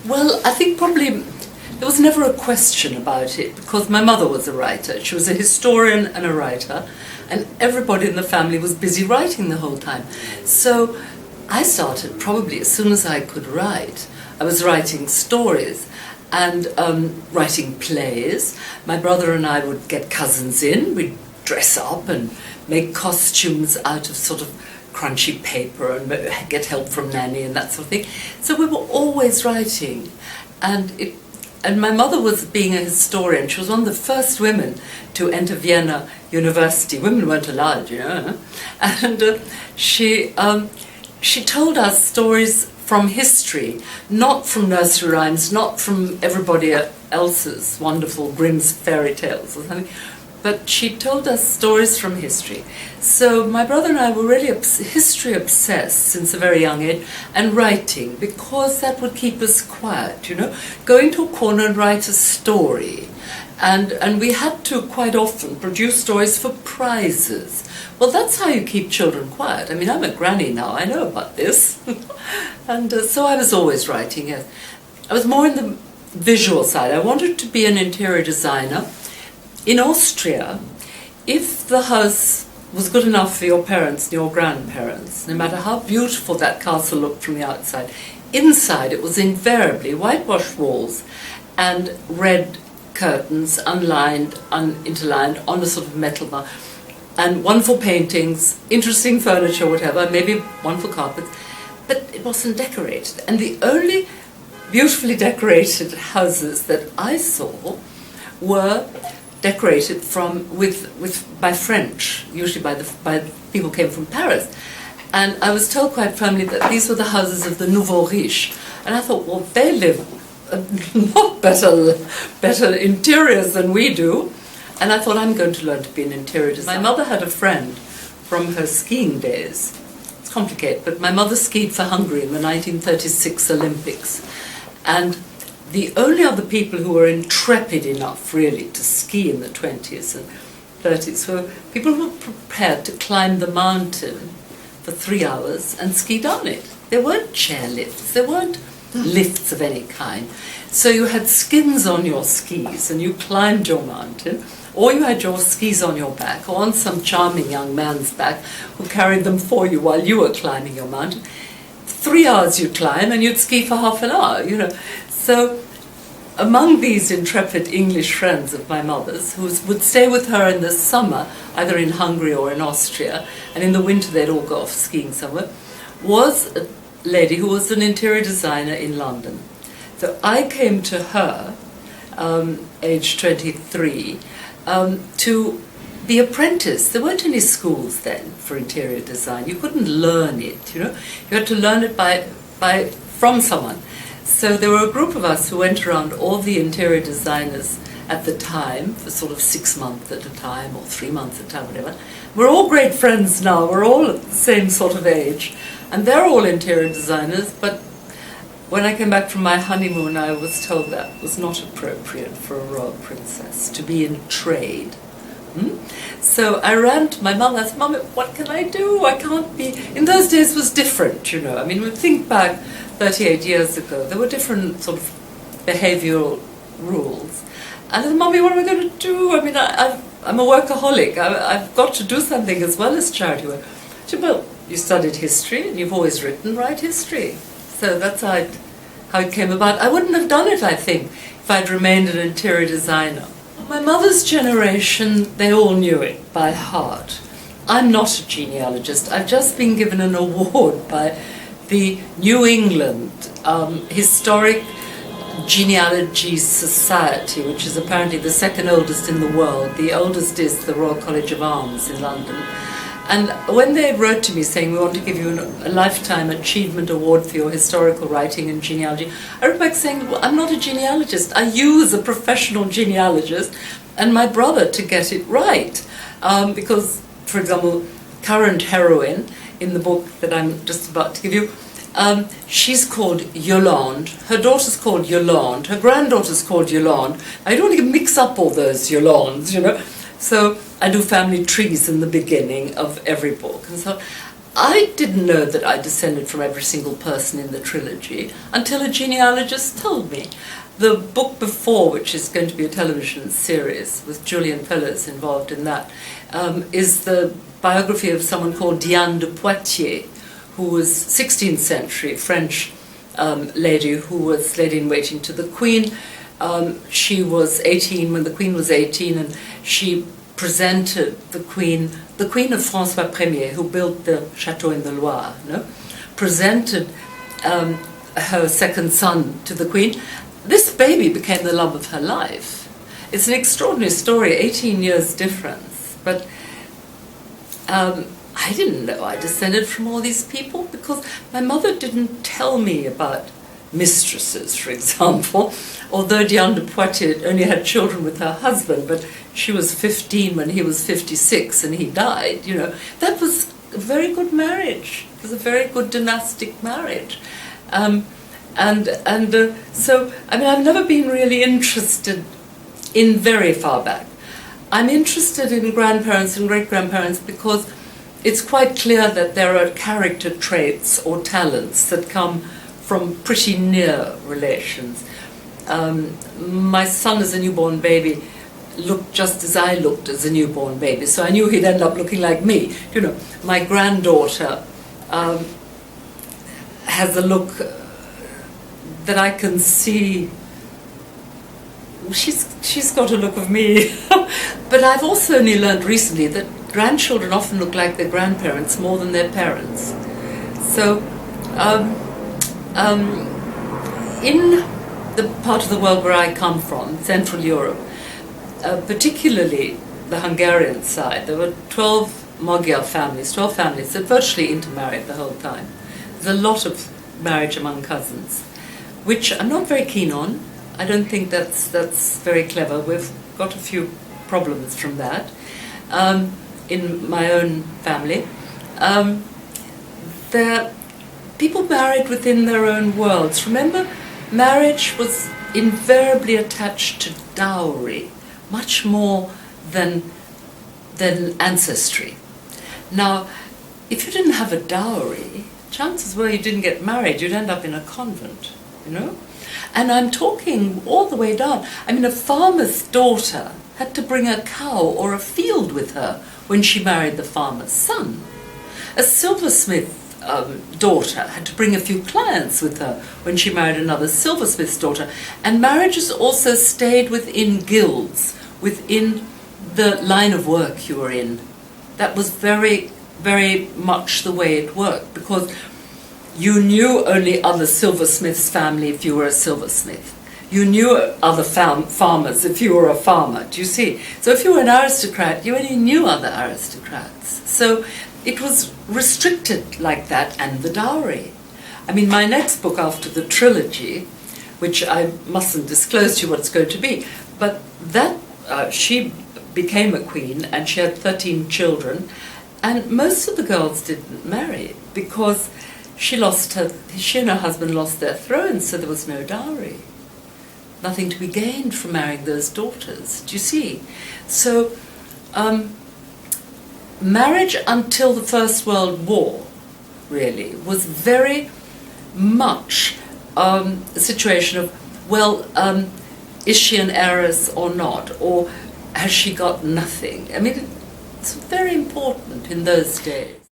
Well, I think probably there was never a question about it because my mother was a writer. She was a historian and a writer, and everybody in the family was busy writing the whole time. So I started probably as soon as I could write. I was writing stories and writing plays. My brother and I would get cousins in, we'd dress up and make costumes out of sort of crunchy paper and get help from Nanny and that sort of thing. So we were always writing, and my mother was, being a historian, she was one of the first women to enter Vienna University. Women weren't allowed, you know, and she told us stories from history, not from nursery rhymes, not from everybody else's wonderful Grimm's fairy tales or something, but she told us stories from history. So my brother and I were really history obsessed since a very young age, and writing, because that would keep us quiet, you know, going to a corner and write a story. And we had to quite often produce stories for prizes. Well, that's how you keep children quiet. I mean, I'm a granny now, I know about this. And so I was always writing, yes. I was more in the visual side. I wanted to be an interior designer. In Austria, if the house was good enough for your parents and your grandparents, no matter how beautiful that castle looked from the outside, inside it was invariably whitewashed walls and red curtains, unlined, interlined, on a sort of metal bar, and wonderful paintings, interesting furniture, whatever, maybe wonderful carpets, but it wasn't decorated. And the only beautifully decorated houses that I saw were decorated by French, usually by people who came from Paris. And I was told quite firmly that these were the houses of the nouveau riche. And I thought, well, they live not better interiors than we do. And I thought, I'm going to learn to be an interior designer. My mother had a friend from her skiing days. It's complicated, but my mother skied for Hungary in the 1936 Olympics. And the only other people who were intrepid enough, really, to ski in the 20s and 30s were people who were prepared to climb the mountain for 3 hours and ski down it. There weren't chairlifts, there weren't lifts of any kind. So you had skins on your skis and you climbed your mountain, or you had your skis on your back or on some charming young man's back who carried them for you while you were climbing your mountain. 3 hours you'd climb and you'd ski for half an hour, you know. So among these intrepid English friends of my mother's, who would stay with her in the summer, either in Hungary or in Austria, and in the winter they'd all go off skiing somewhere, was a lady who was an interior designer in London. So I came to her, age 23, to be apprenticed. There weren't any schools then for interior design. You couldn't learn it, you know. You had to learn it from someone. So there were a group of us who went around all the interior designers at the time, for sort of 6 months at a time, or 3 months at a time, whatever. We're all great friends now, we're all at the same sort of age, and they're all interior designers, but when I came back from my honeymoon, I was told that was not appropriate for a royal princess, to be in trade. So I ran to my mum, I said, Mum, what can I do? I can't be... In those days it was different, you know. I mean, we think back 38 years ago, there were different sort of behavioural rules. And I said, Mummy, what am I going to do? I mean, I'm a workaholic. I've got to do something as well as charity work. She said, well, you studied history and you've always written, write history. So that's how it came about. I wouldn't have done it, I think, if I'd remained an interior designer. My mother's generation, they all knew it by heart. I'm not a genealogist. I've just been given an award by the New England Historic Genealogy Society, which is apparently the second oldest in the world. The oldest is the Royal College of Arms in London. And when they wrote to me saying, we want to give you a Lifetime Achievement Award for your historical writing and genealogy, I wrote back saying, well, I'm not a genealogist. I use a professional genealogist and my brother to get it right. Because, for example, current heroine in the book that I'm just about to give you, she's called Yolande. Her daughter's called Yolande. Her granddaughter's called Yolande. I don't want to mix up all those Yolandes, you know. So I do family trees in the beginning of every book. And so I didn't know that I descended from every single person in the trilogy until a genealogist told me. The book before, which is going to be a television series with Julian Fellows involved in that, is the biography of someone called Diane de Poitiers, who was 16th century French lady who was lady-in-waiting to the Queen. She was 18 when the Queen was 18, and she presented the Queen of François Ier, who built the chateau in the Loire, no? Presented her second son to the Queen. This baby became the love of her life. It's an extraordinary story, 18 years difference. But I didn't know I descended from all these people because my mother didn't tell me about mistresses, for example, although Diane de Poitiers only had children with her husband, but she was 15 when he was 56 and he died, you know. That was a very good marriage. It was a very good dynastic marriage. So, I mean, I've never been really interested in very far back. I'm interested in grandparents and great-grandparents because it's quite clear that there are character traits or talents that come from pretty near relations. My son as a newborn baby looked just as I looked as a newborn baby, so I knew he'd end up looking like me. You know, my granddaughter has a look that I can see. She's got a look of me. But I've also only learned recently that grandchildren often look like their grandparents more than their parents. So in the part of the world where I come from, Central Europe, particularly the Hungarian side, there were 12 Magyar families, 12 families that virtually intermarried the whole time. There's a lot of marriage among cousins, which I'm not very keen on. I don't think that's very clever. We've got a few problems from that in my own family. People married within their own worlds. Remember, marriage was invariably attached to dowry, much more than ancestry. Now, if you didn't have a dowry, chances were you didn't get married, you'd end up in a convent, you know? And I'm talking all the way down. I mean, a farmer's daughter had to bring a cow or a field with her when she married the farmer's son. A silversmith daughter had to bring a few clients with her when she married another silversmith's daughter. And marriages also stayed within guilds, within the line of work you were in. That was very, very much the way it worked, because you knew only other silversmiths' family if you were a silversmith. You knew other farmers if you were a farmer, do you see? So if you were an aristocrat, you only knew other aristocrats. So it was restricted like that, and the dowry. I mean, my next book after the trilogy, which I mustn't disclose to you what it's going to be, but that she became a queen and she had 13 children, and most of the girls didn't marry because she and her husband lost their thrones, so there was no dowry. Nothing to be gained from marrying those daughters, do you see? So, marriage until the First World War, really, was very much a situation of, well, is she an heiress or not? Or has she got nothing? I mean, it's very important in those days.